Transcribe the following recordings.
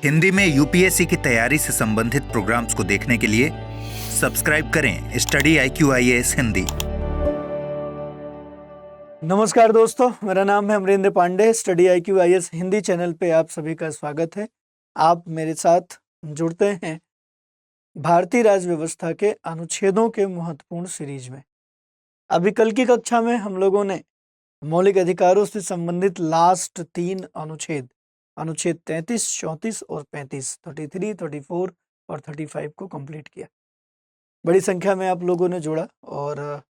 हिंदी में यूपीएससी की तैयारी से संबंधित प्रोग्राम्स को देखने के लिए सब्सक्राइब करें स्टडी IQ-IAS हिंदी। नमस्कार दोस्तों, मेरा नाम है Amrendra Pandey. Study IQ-IAS Hindi channel पे आप सभी का स्वागत है। आप मेरे साथ जुड़ते हैं भारतीय राज्य व्यवस्था के अनुच्छेदों के महत्वपूर्ण सीरीज में। अभी कल की कक्षा में हम लोगों ने मौलिक अधिकारों से संबंधित लास्ट 3 अनुच्छेद 33, 34 और 35, 33, 34 और 35 को कंप्लीट किया। बड़ी संख्या में आप लोगों ने जुड़ा और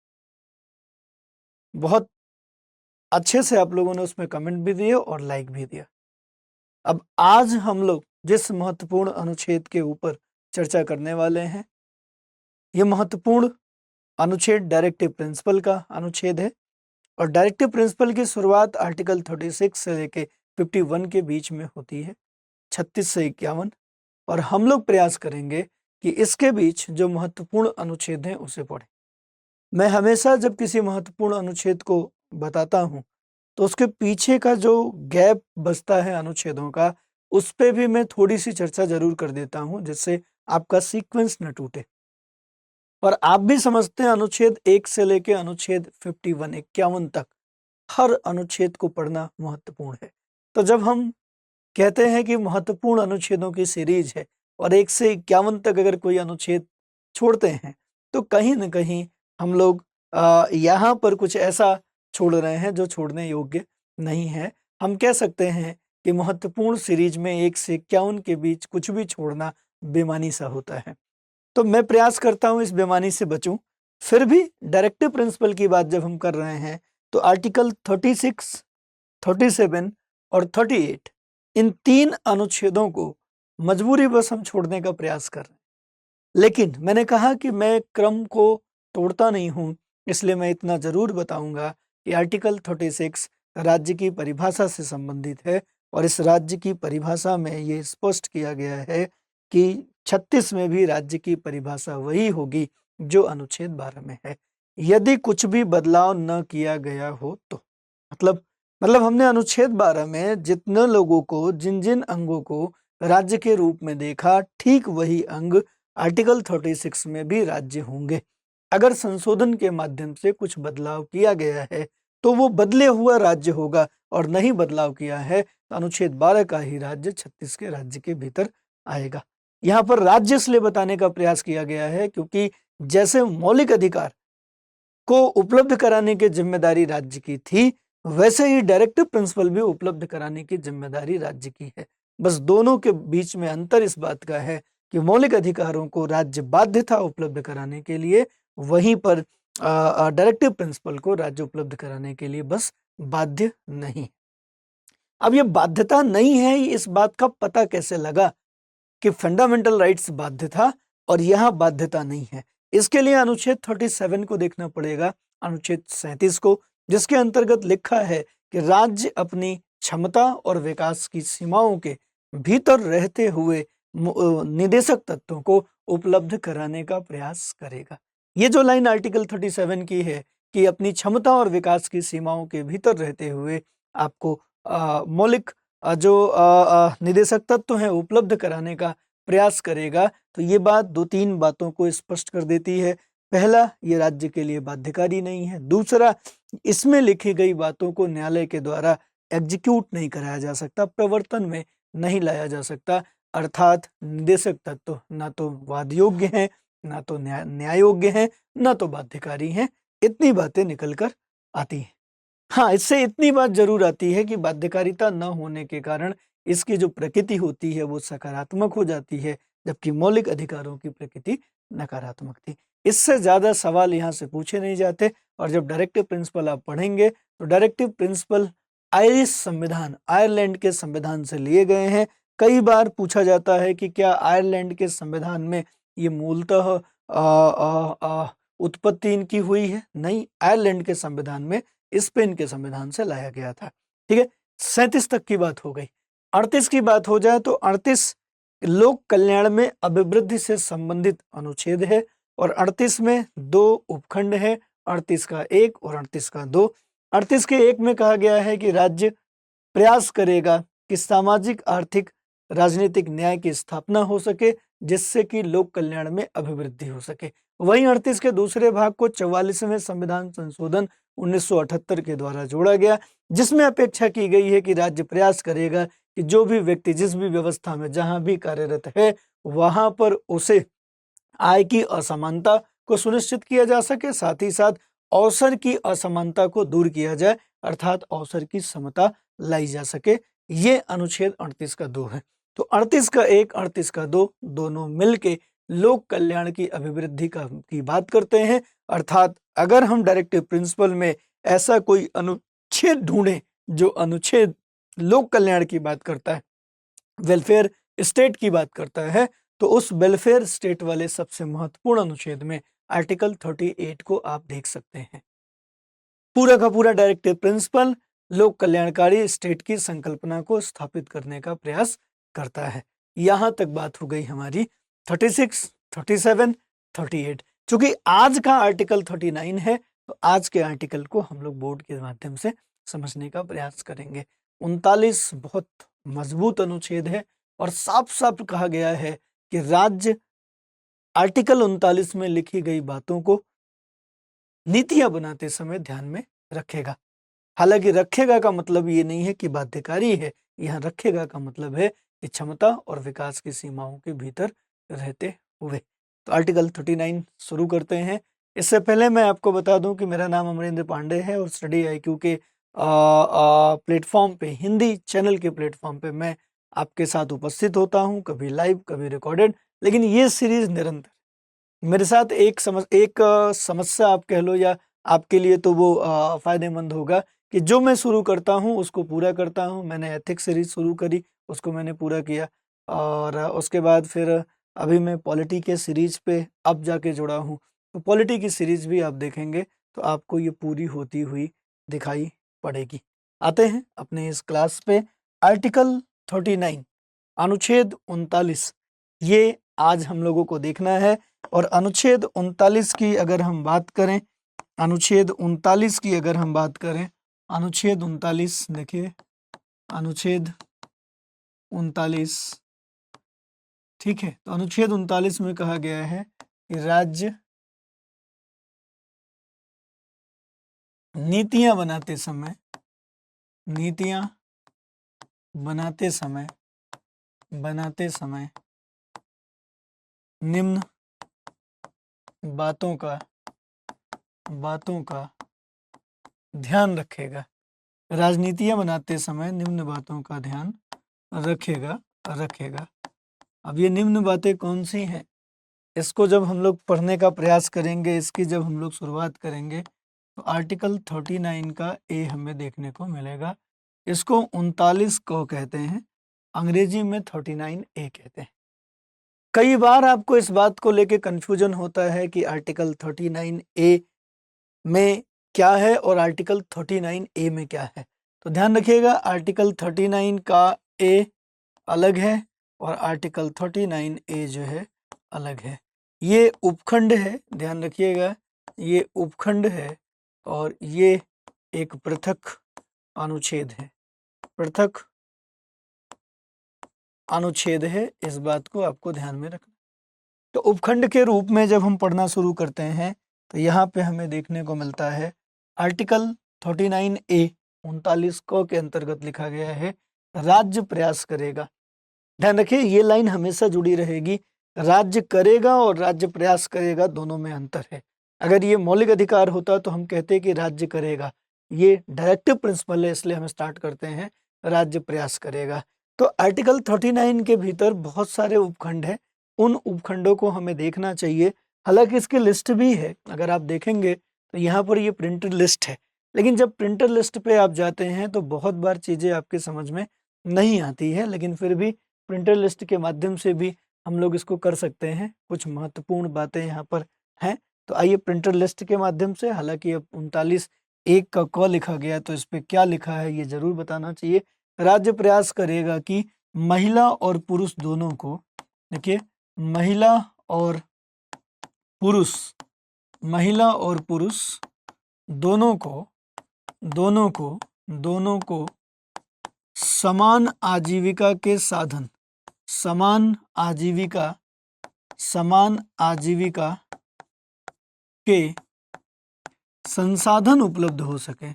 बहुत अच्छे से आप लोगों ने उसमें कमेंट भी दिए और लाइक भी दिया। अब आज हम लोग जिस महत्वपूर्ण अनुच्छेद के ऊपर चर्चा करने वाले हैं, यह महत्वपूर्ण अनुच्छेद डायरेक्टिव प्रिंसिपल का अनुच्छेद है और डायरेक्टिव प्रिंसिपल की शुरुआत आर्टिकल 36 से लेके 51 के बीच में होती है, 36 से 51। और हम लोग प्रयास करेंगे कि इसके बीच जो महत्वपूर्ण अनुच्छेद हैं उसे पढ़ें। मैं हमेशा जब किसी महत्वपूर्ण अनुच्छेद को बताता हूं तो उसके पीछे का जो गैप बचता है अनुच्छेदों का, उस पे भी मैं थोड़ी सी चर्चा जरूर कर देता हूं, जिससे आपका सीक्वेंस न टूटे। और आप भी समझते हैं अनुच्छेद 1 से लेके अनुच्छेद 51 तक हर अनुच्छेद को पढ़ना महत्वपूर्ण है। तो जब हम कहते हैं कि महत्वपूर्ण अनुच्छेदों की सीरीज है और 1 से 51 तक अगर कोई अनुच्छेद छोड़ते हैं तो कहीं ना कहीं हम लोग यहाँ पर कुछ ऐसा छोड़ रहे हैं जो छोड़ने योग्य नहीं है। हम कह सकते हैं कि महत्वपूर्ण सीरीज में 1 से 51 के बीच कुछ भी छोड़ना बेईमानी सा होता है। तो मैं प्रयास करता हूं इस बेईमानी से बचूं। फिर भी डायरेक्टिव प्रिंसिपल की बात जब हम कर रहे हैं तो आर्टिकल 36, 37 और 38, इन 3 अनुच्छेदों को मजबूरी बस हम छोड़ने का प्रयास कर रहे हैं। लेकिन मैंने कहा कि मैं क्रम को तोड़ता नहीं हूं, इसलिए मैं इतना जरूर बताऊंगा कि आर्टिकल 36 राज्य की परिभाषा से संबंधित है और इस राज्य की परिभाषा में ये स्पष्ट किया गया है कि 36 में भी राज्य की परिभाषा वही होगी जो अनुच्छेद 12 में है, यदि कुछ भी बदलाव न किया गया हो तो। मतलब हमने अनुच्छेद 12 में जितने लोगों को, जिन जिन अंगों को राज्य के रूप में देखा, ठीक वही अंग आर्टिकल 36 में भी राज्य होंगे। अगर संशोधन के माध्यम से कुछ बदलाव किया गया है तो वो बदले हुआ राज्य होगा, और नहीं बदलाव किया है तो अनुच्छेद 12 का ही राज्य 36 के राज्य के भीतर आएगा। यहाँ पर राज्य इसलिए बताने का प्रयास किया गया है क्योंकि जैसे मौलिक अधिकार को उपलब्ध कराने की जिम्मेदारी राज्य की थी, वैसे ही डायरेक्टिव प्रिंसिपल भी उपलब्ध कराने की जिम्मेदारी राज्य की है। बस दोनों के बीच में अंतर इस बात का है कि मौलिक अधिकारों को राज्य बाध्य था उपलब्ध कराने के लिए, वहीं पर डायरेक्टिव प्रिंसिपल को राज्य उपलब्ध कराने के लिए बस बाध्य नहीं। अब ये बाध्यता नहीं है, इस बात का पता कैसे लगा कि फंडामेंटल राइट्स बाध्य था और यहां बाध्यता नहीं है? इसके लिए अनुच्छेद 37 को देखना पड़ेगा, अनुच्छेद 37 को, जिसके अंतर्गत लिखा है कि राज्य अपनी क्षमता और विकास की सीमाओं के भीतर रहते हुए निदेशक तत्वों को उपलब्ध कराने का प्रयास करेगा। ये जो लाइन आर्टिकल 37 की है कि अपनी क्षमता और विकास की सीमाओं के भीतर रहते हुए आपको मौलिक जो निदेशक तत्व हैं उपलब्ध कराने का प्रयास करेगा, तो ये बात 2-3 बातों को स्पष्ट कर देती है। पहला, ये राज्य के लिए बाध्यकारी नहीं है। दूसरा, इसमें लिखी गई बातों को न्यायालय के द्वारा एग्जीक्यूट नहीं कराया जा सकता, प्रवर्तन में नहीं लाया जा सकता। अर्थात निदेशक तत्व ना तो वाद योग्य हैं, ना तो न्याय योग्य हैं, ना तो बाध्यकारी हैं। इतनी बातें निकल कर आती हैं। हाँ, इससे इतनी बात जरूर आती है कि बाध्यकारिता न होने के कारण इसकी जो प्रकृति होती है वो सकारात्मक हो जाती है, जबकि मौलिक अधिकारों की प्रकृति नकारात्मक थी। इससे ज्यादा सवाल यहाँ से पूछे नहीं जाते। और जब डायरेक्टिव प्रिंसिपल आप पढ़ेंगे तो डायरेक्टिव प्रिंसिपल आयरिश संविधान, आयरलैंड के संविधान से लिए गए हैं। कई बार पूछा जाता है कि क्या आयरलैंड के संविधान में ये मूलतः उत्पत्ति इनकी हुई है? नहीं, आयरलैंड के संविधान में स्पेन के संविधान से लाया गया था। ठीक है, 37 तक की बात हो गई। 38 की बात हो जाए तो 38 लोक कल्याण में अभिवृद्धि से संबंधित अनुच्छेद है और 38 में 2 उपखंड है, 38 का 1 और 38 का 2। 38 के 1 में कहा गया है कि राज्य प्रयास करेगा कि सामाजिक, आर्थिक राजनीतिक न्याय की स्थापना हो सके, जिससे कि लोक कल्याण में अभिवृद्धि हो सके। वहीं 38 के दूसरे भाग को 44वें संविधान संशोधन 1978 के द्वारा जोड़ा गया, जिसमें अपेक्षा की गई है कि राज्य प्रयास करेगा कि जो भी व्यक्ति जिस भी व्यवस्था में जहां भी कार्यरत है वहां पर उसे आय की असमानता को सुनिश्चित किया जा सके, साथ ही साथ अवसर की असमानता को दूर किया जाए, अर्थात अवसर की समता लाई जा सके। ये अनुच्छेद 38 का 2 है। तो 38 का 1, 38 का 2 दोनों मिलके लोक कल्याण की अभिवृद्धि की बात करते हैं। अर्थात अगर हम डायरेक्टिव प्रिंसिपल में ऐसा कोई अनुच्छेद ढूंढें जो अनुच्छेद लोक कल्याण की बात करता है, वेलफेयर स्टेट की बात करता है, तो उस वेलफेयर स्टेट वाले सबसे महत्वपूर्ण अनुच्छेद में आर्टिकल 38 को आप देख सकते हैं। पूरा का पूरा डायरेक्टिव प्रिंसिपल लोक कल्याणकारी स्टेट की संकल्पना को स्थापित करने का प्रयास करता है। यहां तक बात हो गई हमारी 36, 37, 38। चूंकि आज का आर्टिकल 39 है, तो आज के आर्टिकल को हम लोग बोर्ड के माध्यम से समझने का प्रयास करेंगे। 39 बहुत मजबूत अनुच्छेद है और साफ साफ कहा गया है कि राज्य आर्टिकल 39 में लिखी गई बातों को नीतियां बनाते समय ध्यान में रखेगा। हालांकि रखेगा का मतलब ये नहीं है कि बाध्यकारी है, यहाँ रखेगा का मतलब है कि क्षमता और विकास की सीमाओं के भीतर रहते हुए। तो आर्टिकल 39 शुरू करते हैं। इससे पहले मैं आपको बता दूं कि मेरा नाम अमरेंद्र पांडे है और स्टडी IQ के प्लेटफॉर्म पे, हिंदी चैनल के प्लेटफॉर्म पे मैं आपके साथ उपस्थित होता हूं, कभी लाइव कभी रिकॉर्डेड, लेकिन ये सीरीज निरंतर मेरे साथ एक समस्या आप कह लो, या आपके लिए तो वो फायदेमंद होगा कि जो मैं शुरू करता हूं उसको पूरा करता हूं। मैंने एथिक्स सीरीज शुरू करी, उसको मैंने पूरा किया, और उसके बाद फिर अभी मैं पॉलिटी के सीरीज पे अब जाके जुड़ा हूं। तो पॉलिटी की सीरीज भी आप देखेंगे तो आपको ये पूरी होती हुई दिखाई पड़ेगी। आते हैं अपने इस क्लास पे। आर्टिकल 39 अनुच्छेद 39 ये आज हम लोगों को देखना है। और अनुच्छेद 39 की अगर हम बात करें, अनुच्छेद 39 की अगर हम बात करें, अनुच्छेद 39 देखिए, अनुच्छेद 39, ठीक है। तो अनुच्छेद 39 में कहा गया है कि राज्य नीतियां बनाते समय निम्न बातों का ध्यान रखेगा। राजनीतियां बनाते समय निम्न बातों का ध्यान रखेगा। अब ये निम्न बातें कौन सी हैं, इसको जब हम लोग पढ़ने का प्रयास करेंगे, इसकी जब हम लोग शुरुआत करेंगे, तो आर्टिकल 39 का ए हमें देखने को मिलेगा। इसको 39 को कहते हैं, अंग्रेजी में 39A कहते हैं। कई बार आपको इस बात को लेके कंफ्यूजन होता है कि आर्टिकल 39A में क्या है और आर्टिकल 39A में क्या है। तो ध्यान रखिएगा, आर्टिकल 39 का ए अलग है और आर्टिकल 39A जो है अलग है। ये उपखंड है, ध्यान रखिएगा, ये उपखंड है और ये एक पृथक अनुच्छेद है, पृथक अनुच्छेद है। इस बात को आपको ध्यान में रखना। तो उपखंड के रूप में जब हम पढ़ना शुरू करते हैं तो यहाँ पे हमें देखने को मिलता है आर्टिकल 39A 39 क के अंतर्गत लिखा गया है, राज्य प्रयास करेगा। ध्यान रखिए, ये लाइन हमेशा जुड़ी रहेगी। राज्य करेगा और राज्य प्रयास करेगा, दोनों में अंतर है। अगर ये मौलिक अधिकार होता तो हम कहते कि राज्य करेगा, ये डायरेक्टिव प्रिंसिपल है, इसलिए हम स्टार्ट करते हैं राज्य प्रयास करेगा। तो आर्टिकल 39 के भीतर बहुत सारे उपखंड हैं, उन उपखंडों को हमें देखना चाहिए। हालांकि इसकी लिस्ट भी है, अगर आप देखेंगे तो यहाँ पर ये प्रिंटेड लिस्ट है, लेकिन जब प्रिंटेड लिस्ट पे आप जाते हैं तो बहुत बार चीज़ें आपके समझ में नहीं आती है, लेकिन फिर भी प्रिंटेड लिस्ट के माध्यम से भी हम लोग इसको कर सकते हैं। कुछ महत्वपूर्ण बातें यहाँ पर हैं, तो आइए प्रिंटेड लिस्ट के माध्यम से। हालांकि अब 39(1) का क लिखा गया, तो इस पे क्या लिखा है ये जरूर बताना चाहिए। राज्य प्रयास करेगा कि महिला और पुरुष दोनों को, देखिए, महिला और पुरुष दोनों को समान आजीविका के साधन समान आजीविका के संसाधन उपलब्ध हो सके,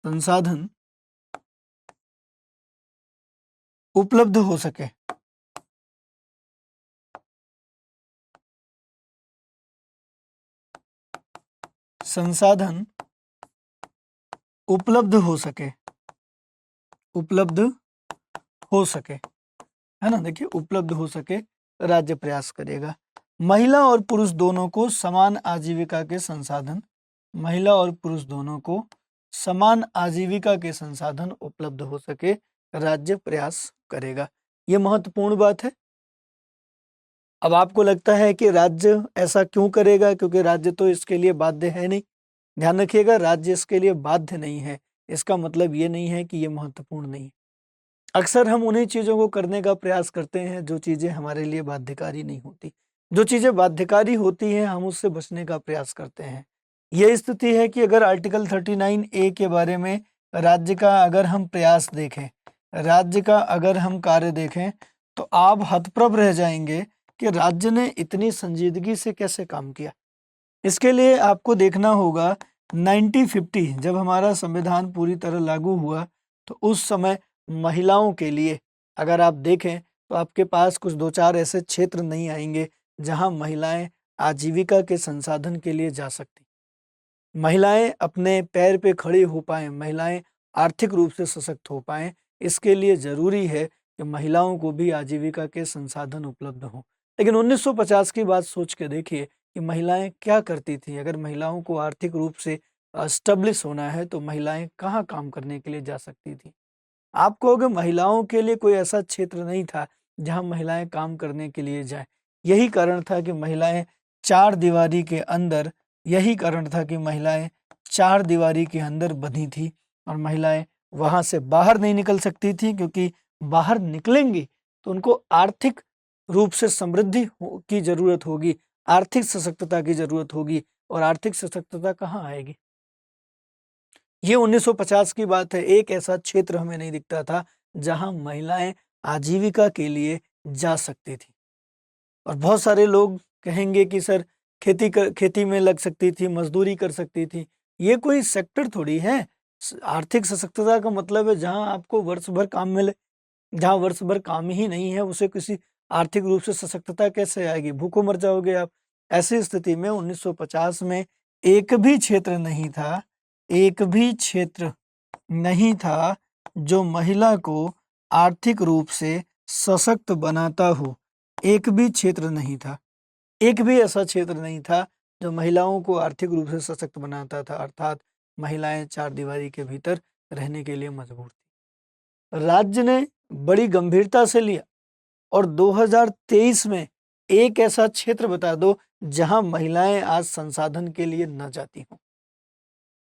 संसाधन उपलब्ध हो सके। संसाधन उपलब्ध हो सके, उपलब्ध हो सके, है ना। देखिए, उपलब्ध हो सके, राज्य प्रयास करेगा। महिला और पुरुष दोनों को समान आजीविका के संसाधन, महिला और पुरुष दोनों को समान आजीविका के संसाधन उपलब्ध हो सके, राज्य प्रयास करेगा। यह महत्वपूर्ण बात है। अब आपको लगता है कि राज्य ऐसा क्यों करेगा, क्योंकि राज्य तो इसके लिए बाध्य है नहीं। ध्यान रखिएगा, राज्य इसके लिए बाध्य नहीं है, इसका मतलब ये नहीं है कि ये महत्वपूर्ण नहीं। अक्सर हम उन्हीं चीजों को करने का प्रयास करते हैं जो चीजें हमारे लिए बाध्यकारी नहीं होती। जो चीजें बाध्यकारी होती हैं हम उससे बचने का प्रयास करते हैं। यह स्थिति है कि अगर आर्टिकल 39A के बारे में राज्य का अगर हम प्रयास देखें, राज्य का अगर हम कार्य देखें, तो आप हतप्रभ रह जाएंगे कि राज्य ने इतनी संजीदगी से कैसे काम किया। इसके लिए आपको देखना होगा 1950 जब हमारा संविधान पूरी तरह लागू हुआ, तो उस समय महिलाओं के लिए अगर आप देखें तो आपके पास कुछ दो चार ऐसे क्षेत्र नहीं आएंगे जहां महिलाएं आजीविका के संसाधन के लिए जा सकती, महिलाएं अपने पैर पे खड़ी हो पाएं, महिलाएं आर्थिक रूप से सशक्त हो पाएं। इसके लिए जरूरी है कि महिलाओं को भी आजीविका के संसाधन उपलब्ध हों। लेकिन 1950 की बात सोच के देखिए कि महिलाएं क्या करती थी। अगर महिलाओं को आर्थिक रूप से स्टेब्लिश होना है तो महिलाएं कहाँ काम करने के लिए जा सकती थी। आप कहोगे महिलाओं के लिए कोई ऐसा क्षेत्र नहीं था जहां महिलाएं काम करने के लिए जाएं। यही कारण था कि महिलाएं चार दीवारी के अंदर, यही कारण था कि महिलाएं चार दीवारी के अंदर बंधी थी और महिलाएं वहां से बाहर नहीं निकल सकती थी, क्योंकि बाहर निकलेंगी तो उनको आर्थिक रूप से समृद्धि की जरूरत होगी, आर्थिक सशक्तता की जरूरत होगी। और आर्थिक सशक्तता कहाँ आएगी? ये 1950 की बात है। एक ऐसा क्षेत्र हमें नहीं दिखता था जहां महिलाएं आजीविका के लिए जा सकती थी। और बहुत सारे लोग कहेंगे कि सर खेती में लग सकती थी, मजदूरी कर सकती थी। ये कोई सेक्टर थोड़ी है। आर्थिक सशक्तता का मतलब है जहां आपको वर्ष भर काम मिले। जहां वर्ष भर काम ही नहीं है उसे किसी आर्थिक रूप से सशक्तता कैसे आएगी? भूखों मर जाओगे आप। ऐसी स्थिति में 1950 में एक भी क्षेत्र नहीं था, एक भी क्षेत्र नहीं था जो महिला को आर्थिक रूप से सशक्त बनाता हो। एक भी क्षेत्र नहीं था, एक भी ऐसा क्षेत्र नहीं था जो महिलाओं को आर्थिक रूप से सशक्त बनाता था, अर्थात महिलाएं चार दीवारी के भीतर रहने के लिए मजबूर थी। राज्य ने बड़ी गंभीरता से लिया और 2023 में एक ऐसा क्षेत्र बता दो जहां महिलाएं आज संसाधन के लिए न जाती हों।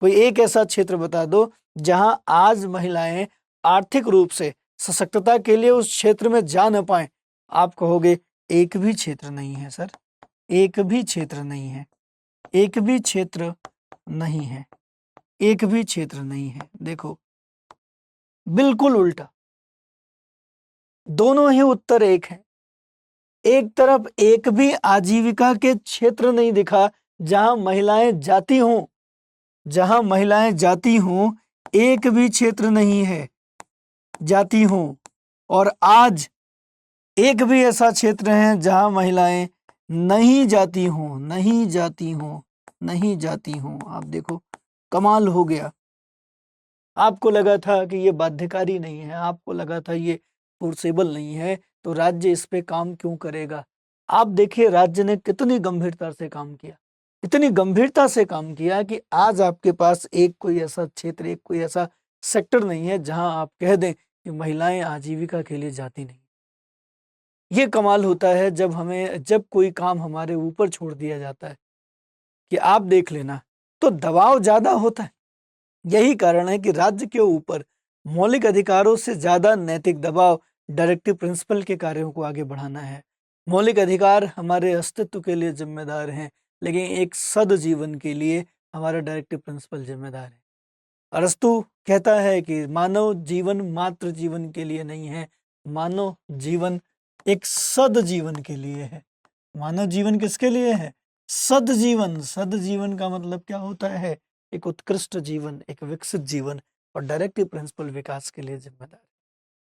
कोई एक ऐसा क्षेत्र बता दो जहां आज महिलाएं आर्थिक रूप से सशक्तता के लिए उस क्षेत्र में जा न पाए। आप कहोगे एक भी क्षेत्र नहीं है सर, एक भी क्षेत्र नहीं है, एक भी क्षेत्र नहीं है, एक भी क्षेत्र नहीं है। देखो, बिल्कुल उल्टा, दोनों ही उत्तर एक हैं। एक तरफ एक भी आजीविका के क्षेत्र नहीं दिखा जहां महिलाएं जाती हों, जहां महिलाएं जाती हों, एक भी क्षेत्र नहीं है जाती हों। और आज एक भी ऐसा क्षेत्र है जहां महिलाएं नहीं जाती हों, नहीं जाती हों, नहीं जाती हों। आप देखो, कमाल हो गया। आपको लगा था कि ये बाध्यकारी नहीं है, आपको लगा था ये फोर्सेबल नहीं है, तो राज्य इस पे काम क्यों करेगा? आप देखिए राज्य ने कितनी गंभीरता से काम किया, इतनी गंभीरता से काम किया कि आज आपके पास एक कोई ऐसा क्षेत्र, एक कोई ऐसा सेक्टर नहीं है जहां आप कह दें कि महिलाएं आजीविका के लिए जाती नहीं। ये कमाल होता है जब कोई काम हमारे ऊपर छोड़ दिया जाता है कि आप देख लेना, तो दबाव ज्यादा होता है। यही कारण है कि राज्य के ऊपर मौलिक अधिकारों से ज्यादा नैतिक दबाव डायरेक्टिव प्रिंसिपल के कार्यों को आगे बढ़ाना है। मौलिक अधिकार हमारे अस्तित्व के लिए जिम्मेदार हैं, लेकिन एक सद जीवन के लिए हमारा डायरेक्टिव प्रिंसिपल जिम्मेदार है। अरस्तु कहता है कि मानव जीवन मात्र जीवन के लिए नहीं है, मानव जीवन एक सद जीवन के लिए है। मानव जीवन किसके लिए है? सद जीवन। सद जीवन का मतलब क्या होता है? एक उत्कृष्ट जीवन, एक विकसित जीवन, और डायरेक्टिव प्रिंसिपल विकास के लिए जिम्मेदार है।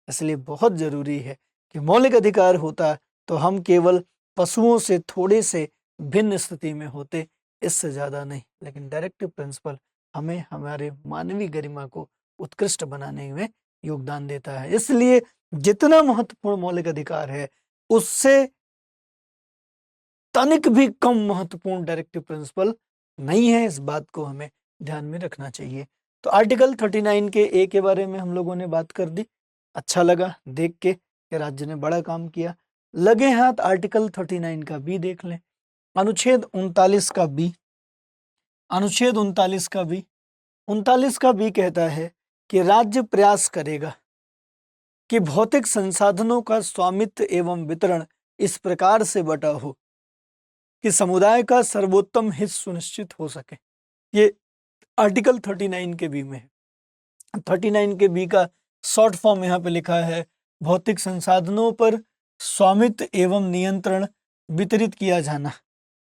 इसलिए बहुत जरूरी है कि मौलिक अधिकार होता तो हम केवल पशुओं से थोड़े से भिन्न स्थिति में होते, इससे ज्यादा नहीं। लेकिन डायरेक्टिव प्रिंसिपल हमें हमारे मानवीय गरिमा को उत्कृष्ट बनाने में योगदान देता है। इसलिए जितना महत्वपूर्ण मौलिक अधिकार है, उससे तनिक भी कम महत्वपूर्ण डायरेक्टिव प्रिंसिपल नहीं है। इस बात को हमें ध्यान में रखना चाहिए। तो आर्टिकल 39 के ए के बारे में हम लोगों ने बात कर दी। अच्छा लगा देख के कि राज्य ने बड़ा काम किया। लगे हाथ आर्टिकल 39 का बी देख लें। अनुच्छेद 39 का बी, अनुच्छेद 39 का बी, 39 का बी कहता है कि राज्य प्रयास करेगा कि भौतिक संसाधनों का स्वामित्व एवं वितरण इस प्रकार से बटा हो कि समुदाय का सर्वोत्तम हित सुनिश्चित हो सके। ये आर्टिकल 39 के बी में है। 39 के बी का शॉर्ट फॉर्म यहाँ पे लिखा है, भौतिक संसाधनों पर स्वामित्व एवं नियंत्रण वितरित किया जाना।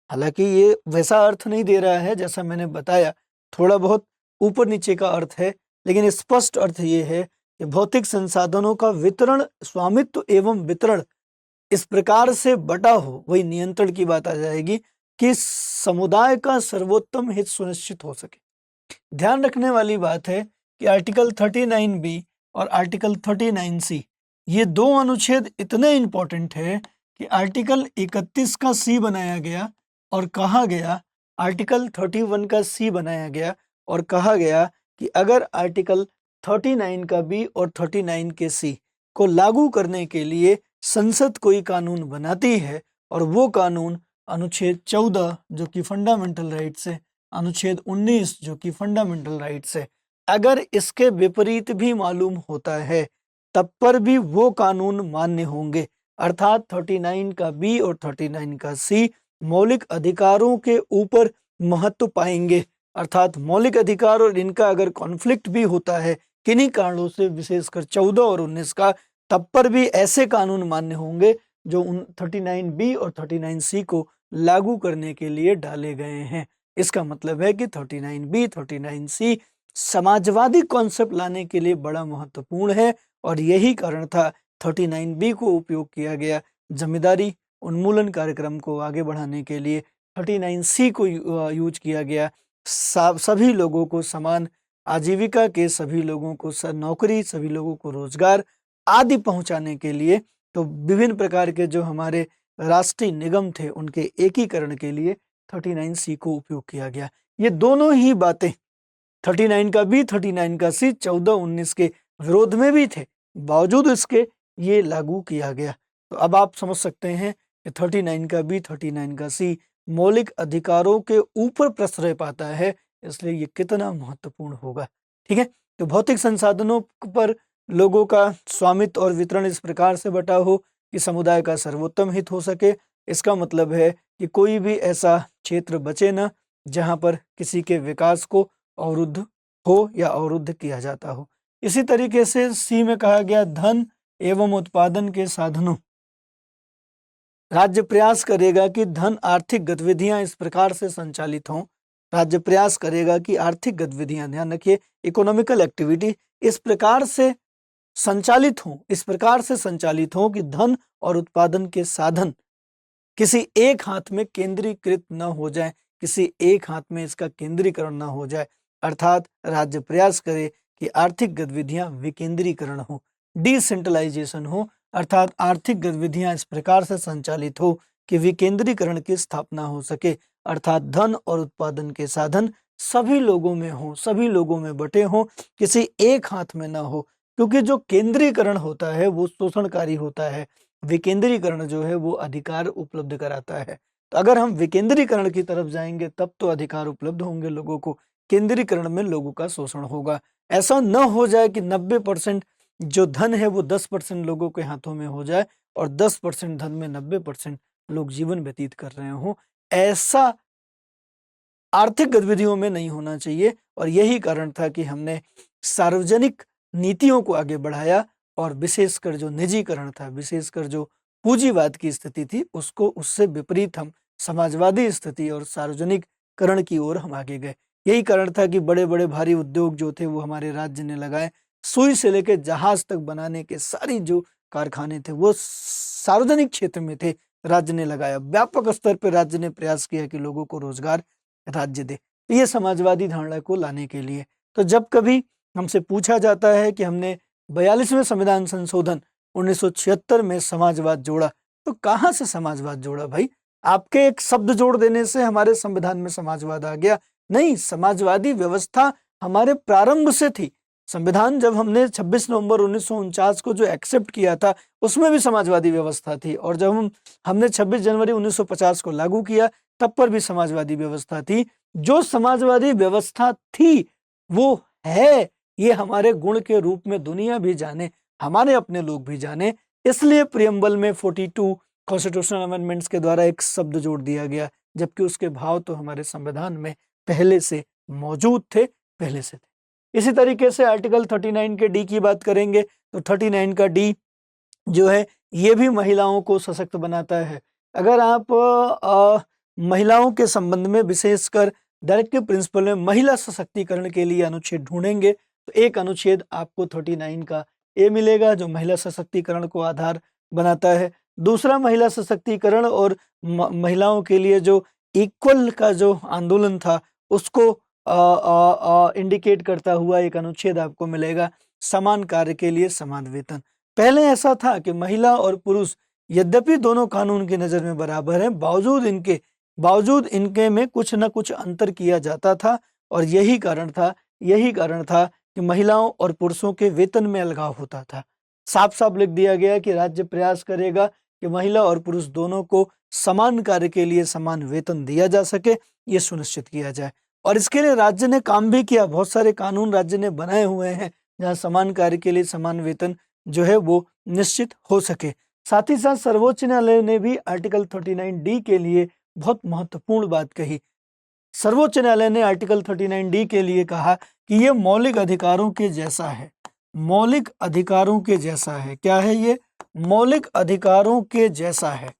हालांकि ये वैसा अर्थ नहीं दे रहा है जैसा मैंने बताया, थोड़ा बहुत ऊपर नीचे का अर्थ है, लेकिन स्पष्ट अर्थ ये है कि भौतिक संसाधनों का वितरण, स्वामित्व एवं वितरण इस प्रकार से बटा हो, वही नियंत्रण की बात आ जाएगी, कि समुदाय का सर्वोत्तम हित सुनिश्चित हो सके। ध्यान रखने वाली बात है कि आर्टिकल 39 बी और आर्टिकल 39 सी, ये दो अनुच्छेद इतने इंपॉर्टेंट है कि आर्टिकल 31 का सी बनाया गया और कहा गया, आर्टिकल 31 का सी बनाया गया और कहा गया कि अगर आर्टिकल 39 का बी और 39 के सी को लागू करने के लिए संसद कोई कानून बनाती है, और वो कानून अनुच्छेद 14 जो कि फंडामेंटल राइट्स है, अनुच्छेद 19 जो कि फंडामेंटल राइट्स है, अगर इसके विपरीत भी मालूम होता है तब पर भी वो कानून मान्य होंगे। अर्थात 39 का बी और 39 का सी मौलिक अधिकारों के ऊपर महत्व पाएंगे। अर्थात मौलिक अधिकार और इनका अगर कॉन्फ्लिक्ट भी होता है किन्हीं कारणों से, विशेषकर 14 और 19 का, तब पर भी ऐसे कानून मान्य होंगे जो 39 बी और 39 सी को लागू करने के लिए डाले गए हैं। इसका मतलब है कि 39 बी 39 सी समाजवादी कॉन्सेप्ट लाने के लिए बड़ा महत्वपूर्ण है, और यही कारण था 39 बी को उपयोग किया गया जमींदारी उन्मूलन कार्यक्रम को आगे बढ़ाने के लिए। 39 सी को यूज किया गया सभी लोगों को समान आजीविका के, सभी लोगों को नौकरी, सभी लोगों को रोजगार आदि पहुंचाने के लिए। तो विभिन्न प्रकार के जो हमारे राष्ट्रीय निगम थे उनके एकीकरण के लिए 39 सी को उपयोग किया गया। ये दोनों ही बातें 39 का बी 39 का सी 14-19 के विरोध में भी थे, बावजूद इसके ये लागू किया गया। तो अब आप समझ सकते हैं कि 39 का बी 39 का सी मौलिक अधिकारों के ऊपर प्रश्रय पाता है, इसलिए ये कितना महत्वपूर्ण होगा। ठीक है, तो भौतिक संसाधनों पर लोगों का स्वामित्व और वितरण इस प्रकार से बटा हो कि समुदाय का सर्वोत्तम हित हो सके। इसका मतलब है कि कोई भी ऐसा क्षेत्र बचे न जहां पर किसी के विकास को अवरुद्ध हो या अवरुद्ध किया जाता हो। इसी तरीके से सी में कहा गया, धन एवं उत्पादन के साधनों, राज्य प्रयास करेगा कि धन आर्थिक गतिविधियां इस प्रकार से संचालित हों, राज्य प्रयास करेगा कि आर्थिक गतिविधियां, ध्यान रखिए, इकोनॉमिकल एक्टिविटी इस प्रकार से संचालित हों, इस प्रकार से संचालित हों कि धन और उत्पादन के साधन किसी एक हाथ में केंद्रीकृत न हो जाए, किसी एक हाथ में इसका केंद्रीकरण न हो जाए। अर्थात राज्य प्रयास करे कि आर्थिक गतिविधियां विकेंद्रीकरण हो, डिसेंट्रलाइजेशन हो, अर्थात आर्थिक गतिविधियां इस प्रकार से संचालित हो कि विकेंद्रीकरण की स्थापना हो सके। अर्थात धन और उत्पादन के साधन सभी लोगों में हो, सभी लोगों में बटे हों, किसी एक हाथ में ना हो, क्योंकि जो केंद्रीकरण होता है वो शोषणकारी होता है, विकेंद्रीकरण जो है वो अधिकार उपलब्ध कराता है। तो अगर हम विकेंद्रीकरण की तरफ जाएंगे तब तो अधिकार उपलब्ध होंगे लोगों को, केंद्रीकरण में लोगों का शोषण होगा। ऐसा न हो जाए कि 90% जो धन है वो 10% लोगों के हाथों में हो जाए और 10% धन में 90% लोग जीवन व्यतीत कर रहे हों। ऐसा आर्थिक गतिविधियों में नहीं होना चाहिए, और यही कारण था कि हमने सार्वजनिक नीतियों को आगे बढ़ाया और विशेषकर जो निजीकरण था, विशेषकर जो पूंजीवाद की स्थिति थी, उसको उससे विपरीत हम समाजवादी स्थिति और सार्वजनिककरण की ओर हम आगे गए। यही कारण था कि बड़े बड़े भारी उद्योग जो थे वो हमारे राज्य ने लगाए। सुई से लेकर जहाज तक बनाने के सारी जो कारखाने थे वो सार्वजनिक क्षेत्र में थे, राज्य ने लगाया। व्यापक स्तर पर राज्य ने प्रयास किया कि लोगों को रोजगार राज्य दे। तो ये समाजवादी धारणा को लाने के लिए। तो जब कभी हमसे पूछा जाता है कि हमने 42वें संविधान संशोधन 1976 में समाजवाद जोड़ा, तो कहाँ से समाजवाद जोड़ा भाई? आपके एक शब्द जोड़ देने से हमारे संविधान में समाजवाद आ गया? नहीं, समाजवादी व्यवस्था हमारे प्रारंभ से थी। संविधान जब हमने 26 नवंबर 1949 को जो एक्सेप्ट किया था, उसमें भी समाजवादी व्यवस्था थी, और जब हमने 26 जनवरी 1950 को लागू किया, तब पर भी समाजवादी व्यवस्था थी। जो समाजवादी व्यवस्था थी वो है, ये हमारे गुण के रूप में दुनिया भी जाने, हमारे अपने लोग भी जाने। इसलिए प्रियम्बल में 42 कॉन्स्टिट्यूशनल अमेंडमेंट्स के द्वारा एक शब्द जोड़ दिया गया, जबकि उसके भाव तो हमारे संविधान में पहले से मौजूद थे, पहले से थे। इसी तरीके से आर्टिकल 39 के डी की बात करेंगे तो 39 का डी जो है ये भी महिलाओं को सशक्त बनाता है। अगर आप महिलाओं के संबंध में विशेषकर डायरेक्टिव प्रिंसिपल में महिला सशक्तिकरण के लिए अनुच्छेद ढूंढेंगे तो एक अनुच्छेद आपको 39 का ए मिलेगा, जो महिला सशक्तिकरण को आधार बनाता है। दूसरा, महिला सशक्तिकरण और महिलाओं के लिए जो इक्वल का जो आंदोलन था उसको इंडिकेट करता हुआ एक अनुच्छेद आपको मिलेगा, समान कार्य के लिए समान वेतन। पहले ऐसा था कि महिला और पुरुष यद्यपि दोनों कानून की नजर में बराबर हैं, बावजूद इनके में कुछ न कुछ अंतर किया जाता था, और यही कारण था कि महिलाओं और पुरुषों के वेतन में अलगाव होता था। साफ साफ लिख दिया गया कि राज्य प्रयास करेगा कि महिला और पुरुष दोनों को समान कार्य के लिए समान वेतन दिया जा सके, ये सुनिश्चित किया जाए। और इसके लिए राज्य ने काम भी किया, बहुत सारे कानून राज्य ने बनाए हुए हैं जहाँ समान कार्य के लिए समान वेतन जो है वो निश्चित हो सके। साथ ही साथ सर्वोच्च न्यायालय ने भी आर्टिकल 39 डी के लिए बहुत महत्वपूर्ण बात कही। सर्वोच्च न्यायालय ने आर्टिकल 39 डी के लिए कहा कि ये मौलिक अधिकारों के जैसा है। मौलिक अधिकारों के जैसा है। क्या है ये? मौलिक अधिकारों के जैसा है।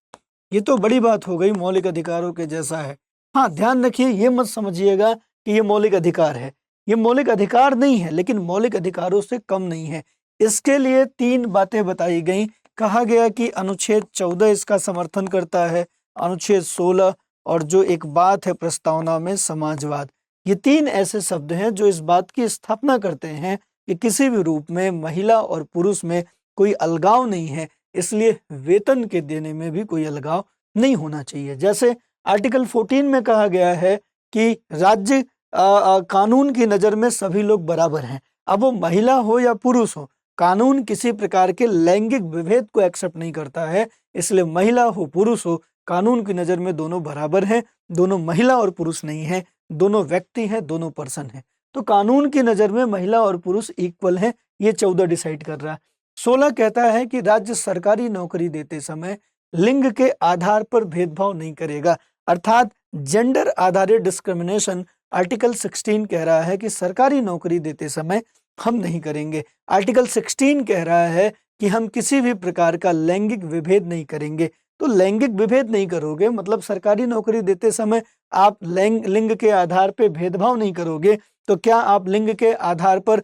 ये तो बड़ी बात हो गई, मौलिक अधिकारों के जैसा है। हाँ, ध्यान रखिए, ये मत समझिएगा कि ये मौलिक अधिकार है। ये मौलिक अधिकार नहीं है, लेकिन मौलिक अधिकारों से कम नहीं है। इसके लिए 3 बातें बताई गई। कहा गया कि अनुच्छेद 14 इसका समर्थन करता है, अनुच्छेद 16, और जो एक बात है प्रस्तावना में, समाजवाद। ये 3 ऐसे शब्द हैं जो इस बात की स्थापना करते हैं कि किसी भी रूप में महिला और पुरुष में कोई अलगाव नहीं है, इसलिए वेतन के देने में भी कोई अलगाव नहीं होना चाहिए। जैसे आर्टिकल 14 में कहा गया है कि राज्य कानून की नज़र में सभी लोग बराबर हैं। अब वो महिला हो या पुरुष हो, कानून किसी प्रकार के लैंगिक विभेद को एक्सेप्ट नहीं करता है, इसलिए महिला हो पुरुष हो, कानून की नज़र में दोनों बराबर हैं। दोनों महिला और पुरुष नहीं हैं, दोनों व्यक्ति हैं, दोनों पर्सन हैं। तो कानून की नज़र में महिला और पुरुष इक्वल हैं, ये 14 डिसाइड कर रहा है। 16 कहता है कि राज्य सरकारी नौकरी देते समय लिंग के आधार पर भेदभाव नहीं करेगा, अर्थात जेंडर आधारित डिस्क्रिमिनेशन आर्टिकल 16 कह रहा है कि सरकारी नौकरी देते समय हम नहीं करेंगे। आर्टिकल 16 कह रहा है कि हम किसी भी प्रकार का लैंगिक विभेद नहीं करेंगे। तो लैंगिक विभेद नहीं करोगे मतलब सरकारी नौकरी देते समय आप लिंग के आधार पर भेदभाव नहीं करोगे, तो क्या आप लिंग के आधार पर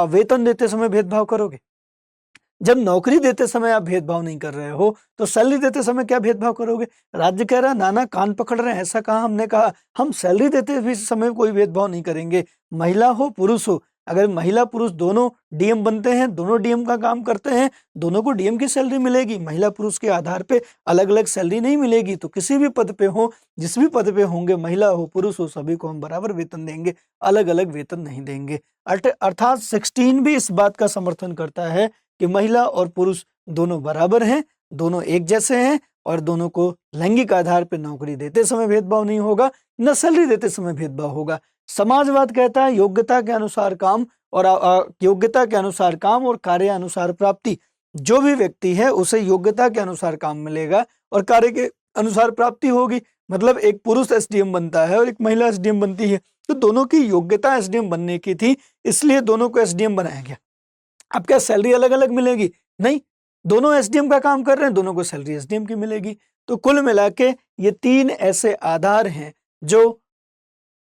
वेतन देते समय भेदभाव करोगे? जब नौकरी देते समय आप भेदभाव नहीं कर रहे हो तो सैलरी देते समय क्या भेदभाव करोगे? राज्य कह रहा है नाना कान पकड़ रहे हैं, ऐसा कहा हमने कहा, हम सैलरी देते भी समय कोई भेदभाव नहीं करेंगे। महिला हो पुरुष हो, अगर महिला पुरुष दोनों डीएम बनते हैं, दोनों डीएम का काम करते हैं, दोनों को डीएम की सैलरी मिलेगी। महिला पुरुष के आधार पे अलग अलग सैलरी नहीं मिलेगी। तो किसी भी पद पे हो, जिस भी पद पे होंगे, महिला हो पुरुष हो, सभी को हम बराबर वेतन देंगे, अलग अलग वेतन नहीं देंगे। अर्थात 16 भी इस बात का समर्थन करता है कि महिला और पुरुष दोनों बराबर हैं, दोनों एक जैसे हैं, और दोनों को लैंगिक आधार पर नौकरी देते समय भेदभाव नहीं होगा, न सैलरी देते समय भेदभाव होगा। समाजवाद कहता है योग्यता के अनुसार काम और कार्य अनुसार प्राप्ति। जो भी व्यक्ति है उसे योग्यता के अनुसार काम मिलेगा और कार्य के अनुसार प्राप्ति होगी। मतलब एक पुरुष एसडीएम बनता है और एक महिला एसडीएम बनती है, तो दोनों की योग्यता एसडीएम बनने की थी, इसलिए दोनों को एसडीएम बनाया गया। अब क्या सैलरी अलग अलग मिलेगी? नहीं, दोनों एसडीएम का काम कर रहे हैं, दोनों को सैलरी एसडीएम की मिलेगी। तो कुल मिला के ये 3 ऐसे आधार हैं जो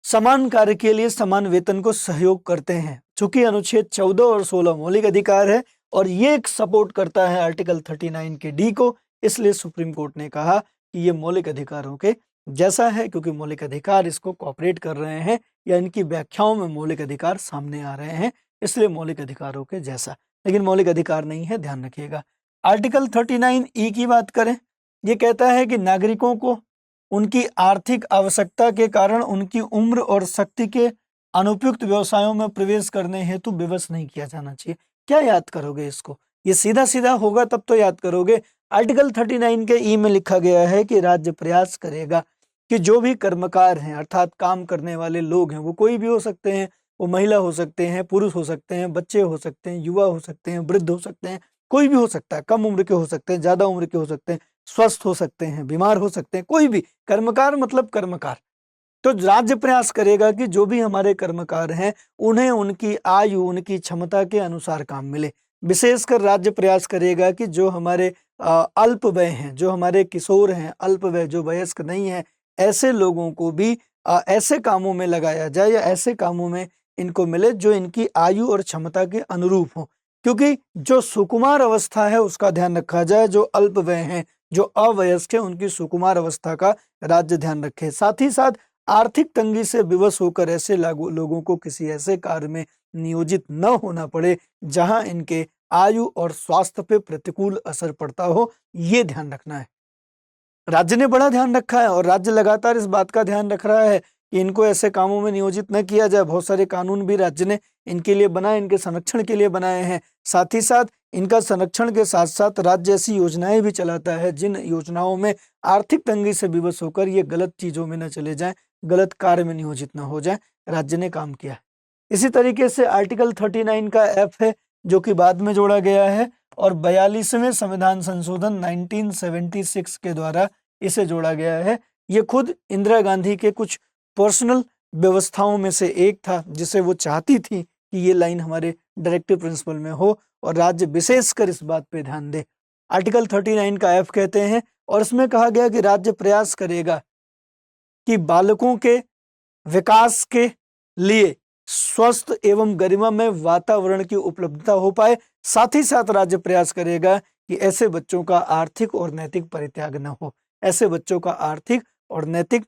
समान कार्य के लिए समान वेतन को सहयोग करते हैं। चूंकि अनुच्छेद 14 और 16 मौलिक अधिकार है और ये एक सपोर्ट करता है आर्टिकल 39 के डी को, इसलिए सुप्रीम कोर्ट ने कहा कि ये मौलिक अधिकारों के जैसा है, क्योंकि मौलिक अधिकार इसको कॉपरेट कर रहे हैं या इनकी व्याख्याओं में मौलिक अधिकार सामने आ रहे हैं, इसलिए मौलिक अधिकारों के जैसा। लेकिन मौलिक अधिकार नहीं है, ध्यान रखिएगा। आर्टिकल 39 की बात करें, ये कहता है कि नागरिकों को उनकी आर्थिक आवश्यकता के कारण उनकी उम्र और शक्ति के अनुपयुक्त व्यवसायों में प्रवेश करने हेतु विवश नहीं किया जाना चाहिए। क्या याद करोगे इसको? ये सीधा सीधा होगा तब तो याद करोगे। आर्टिकल 39 के ई में लिखा गया है कि राज्य प्रयास करेगा कि जो भी कर्मकार हैं, अर्थात काम करने वाले लोग हैं, वो कोई भी हो सकते हैं, वो महिला हो सकते हैं, पुरुष हो सकते हैं, बच्चे हो सकते हैं, युवा हो सकते हैं, वृद्ध हो सकते हैं, कोई भी हो सकता है, कम उम्र के हो सकते हैं, ज्यादा उम्र के हो सकते हैं, स्वस्थ हो सकते हैं, बीमार हो सकते हैं, कोई भी कर्मकार मतलब कर्मकार। तो राज्य प्रयास करेगा कि जो भी हमारे कर्मकार हैं उन्हें उनकी आयु, उनकी क्षमता के अनुसार काम मिले। विशेषकर राज्य प्रयास करेगा कि जो हमारे अल्प वय हैं, जो हमारे किशोर हैं, अल्प वय जो वयस्क नहीं है, ऐसे लोगों को भी ऐसे कामों में लगाया जाए या ऐसे कामों में इनको मिले जो इनकी आयु और क्षमता के अनुरूप हो। क्योंकि जो सुकुमार अवस्था है उसका ध्यान रखा जाए, जो अल्प वय हैं, जो अवयस्क है, उनकी सुकुमार अवस्था का राज्य ध्यान रखे। साथ ही साथ आर्थिक तंगी से विवश होकर ऐसे लोगों को किसी ऐसे कार्य में नियोजित न होना पड़े जहां इनके आयु और स्वास्थ्य पे प्रतिकूल असर पड़ता हो, ये ध्यान रखना है। राज्य ने बड़ा ध्यान रखा है और राज्य लगातार इस बात का ध्यान रख रहा है कि इनको ऐसे कामों में नियोजित न किया जाए। बहुत सारे कानून भी राज्य ने इनके लिए बनाए, इनके संरक्षण के लिए बनाए हैं। साथ ही साथ इनका संरक्षण के साथ साथ राज्य ऐसी योजनाएं भी चलाता है जिन योजनाओं में आर्थिक तंगी से विवश होकर ये गलत चीजों में न चले जाएं, गलत कार्य में नियोजित न हो जाए। राज्य ने काम किया है। इसी तरीके से आर्टिकल 39 का एफ है जो कि बाद में जोड़ा गया है और 42वें संविधान संशोधन 1976 के द्वारा इसे जोड़ा गया है। ये खुद इंदिरा गांधी के कुछ पर्सनल व्यवस्थाओं में से एक था जिसे वो चाहती थी कि ये लाइन हमारे डायरेक्टिव प्रिंसिपल में हो और राज्य विशेषकर इस बात पे ध्यान दे। आर्टिकल 39 का एफ कहते हैं और इसमें कहा गया कि राज्य प्रयास करेगा कि बालकों के विकास के लिए स्वस्थ एवं गरिमामय वातावरण की उपलब्धता हो पाए। साथ ही साथ राज्य प्रयास करेगा कि ऐसे बच्चों का आर्थिक और नैतिक परित्याग न हो। ऐसे बच्चों का आर्थिक और नैतिक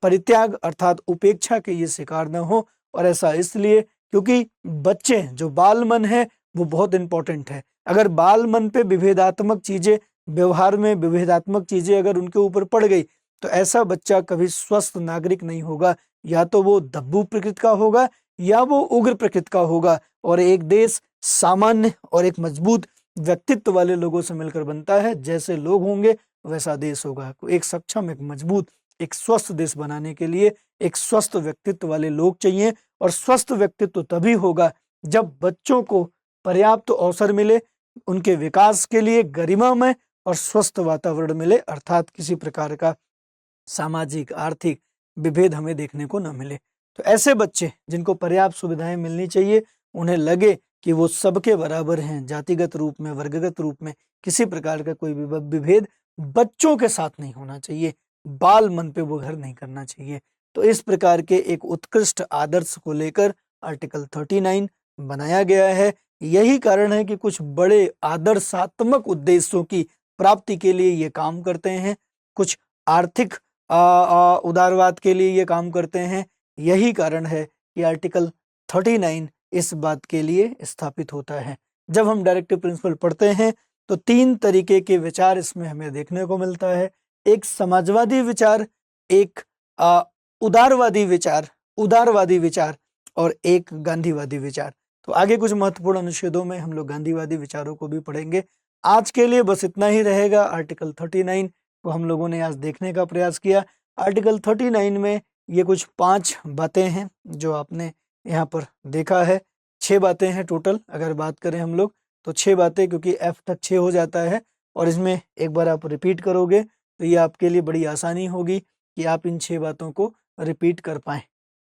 परित्याग अर्थात उपेक्षा के ये शिकार न हो। और ऐसा इसलिए क्योंकि बच्चे जो बाल मन है वो बहुत इंपॉर्टेंट है। अगर बाल मन पे विभेदात्मक चीजें, व्यवहार में विभेदात्मक चीजें अगर उनके ऊपर पड़ गई तो ऐसा बच्चा कभी स्वस्थ नागरिक नहीं होगा। या तो वो दब्बू प्रकृति का होगा या वो उग्र प्रकृति का होगा। और एक देश सामान्य और एक मजबूत व्यक्तित्व वाले लोगों से मिलकर बनता है। जैसे लोग होंगे वैसा देश होगा। एक सक्षम, एक मजबूत, एक स्वस्थ देश बनाने के लिए एक स्वस्थ व्यक्तित्व वाले लोग चाहिए। और स्वस्थ व्यक्तित्व तभी होगा जब बच्चों को पर्याप्त अवसर मिले, उनके विकास के लिए गरिमामय और स्वस्थ वातावरण मिले, अर्थात किसी प्रकार का सामाजिक आर्थिक विभेद हमें देखने को न मिले। तो ऐसे बच्चे जिनको पर्याप्त सुविधाएं मिलनी चाहिए, उन्हें लगे कि वो सबके बराबर हैं, जातिगत रूप में, वर्गगत रूप में किसी प्रकार का कोई विभेद बच्चों के साथ नहीं होना चाहिए, बाल मन पे वो घर नहीं करना चाहिए। तो इस प्रकार के एक उत्कृष्ट आदर्श को लेकर आर्टिकल 39 बनाया गया है। यही कारण है कि कुछ बड़े आदर्शात्मक उद्देश्यों की प्राप्ति के लिए ये काम करते हैं, कुछ आर्थिक उदारवाद के लिए ये काम करते हैं। यही कारण है कि आर्टिकल 39 इस बात के लिए स्थापित होता है। जब हम डायरेक्टिव प्रिंसिपल पढ़ते हैं तो 3 तरीके के विचार इसमें हमें देखने को मिलता है। एक समाजवादी विचार, एक उदारवादी विचार और एक गांधीवादी विचार। तो आगे कुछ महत्वपूर्ण अनुच्छेदों में हम लोग गांधीवादी विचारों को भी पढ़ेंगे। आज के लिए बस इतना ही रहेगा। आर्टिकल 39 को हम लोगों ने आज देखने का प्रयास किया। आर्टिकल 39 में ये कुछ 5 बातें हैं जो आपने यहाँ पर देखा है। 6 बातें हैं टोटल अगर बात करें हम लोग तो 6 बातें, क्योंकि एफ तक 6 हो जाता है और इसमें एक बार आप रिपीट करोगे तो ये आपके लिए बड़ी आसानी होगी कि आप इन 6 बातों को रिपीट कर पाएं।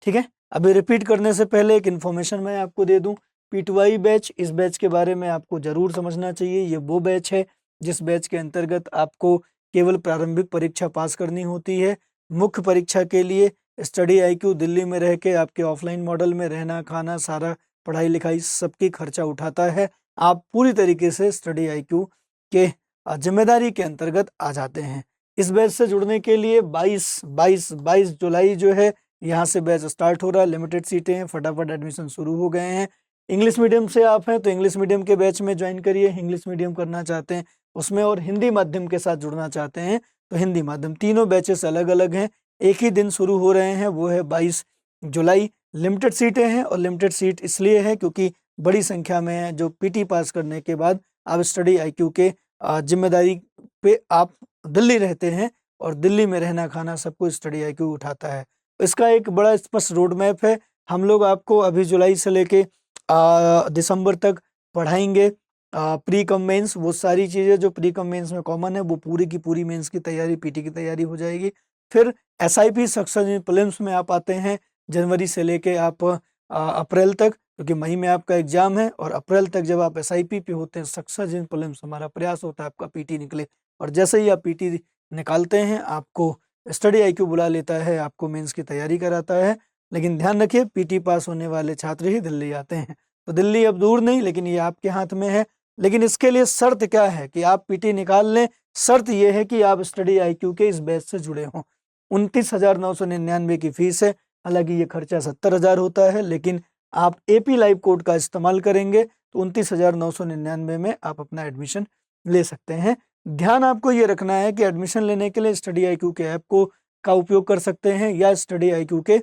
ठीक है, अभी रिपीट करने से पहले एक इन्फॉर्मेशन मैं आपको दे दूं P2I बैच, इस बैच के बारे में आपको जरूर समझना चाहिए। ये वो बैच है जिस बैच के अंतर्गत आपको केवल प्रारंभिक परीक्षा पास करनी होती है। मुख्य परीक्षा के लिए स्टडी IQ दिल्ली में रह के आपके ऑफलाइन मॉडल में रहना खाना सारा पढ़ाई लिखाई सबकी खर्चा उठाता है। आप पूरी तरीके से स्टडी IQ के जिम्मेदारी के अंतर्गत आ जाते हैं। इस बैच से जुड़ने के लिए 22 जुलाई जो है यहाँ से बैच स्टार्ट हो रहा है। लिमिटेड सीटें हैं, फटाफट एडमिशन शुरू हो गए हैं। इंग्लिश मीडियम से आप हैं तो इंग्लिश मीडियम के बैच में ज्वाइन करिए, इंग्लिश मीडियम करना चाहते हैं उसमें, और हिंदी माध्यम के साथ जुड़ना चाहते हैं तो हिंदी माध्यम। तीनों बैचेस अलग अलग हैं, एक ही दिन शुरू हो रहे हैं, वो है 22 जुलाई। लिमिटेड सीटें हैं और लिमिटेड सीट इसलिए है क्योंकि बड़ी संख्या में है जो PT पास करने के बाद आप स्टडी IQ के जिम्मेदारी पे आप दिल्ली रहते हैं और दिल्ली में रहना खाना सब कुछ स्टडी IQ उठाता है। इसका एक बड़ा स्पष्ट रोड मैप है। हम लोग आपको अभी जुलाई से लेके दिसंबर तक पढ़ाएंगे प्री कम मेंस, वो सारी चीज़ें जो प्री कम मेंस में कॉमन है वो पूरी की पूरी मेंस की तैयारी PT की तैयारी हो जाएगी। फिर SIP सक्सेस इन प्रीलिम्स में आप आते हैं जनवरी से लेके आप अप्रैल तक, क्योंकि मई में आपका एग्जाम है, और अप्रैल तक जब आप SIP पे होते हैं सक्सेस इन प्रीलिम्स, हमारा प्रयास होता है आपका PT निकले, और जैसे ही आप PT निकालते हैं आपको स्टडी IQ बुला लेता है, आपको मेंस की तैयारी कराता है। लेकिन ध्यान रखिए PT पास होने वाले छात्र ही दिल्ली आते हैं, तो दिल्ली अब दूर नहीं लेकिन ये आपके हाथ में है। लेकिन इसके लिए शर्त क्या है कि आप PT निकाल लें, शर्त यह है कि आप स्टडी IQ के इस बैच से जुड़े हों। 29,999 की फीस है, हालांकि ये खर्चा 70,000 होता है, लेकिन आप AP लाइव कोड का इस्तेमाल करेंगे तो 29,999 में आप अपना एडमिशन ले सकते हैं। ध्यान आपको ये रखना है कि एडमिशन लेने के लिए स्टडी IQ के ऐप को का उपयोग कर सकते हैं या स्टडी IQ के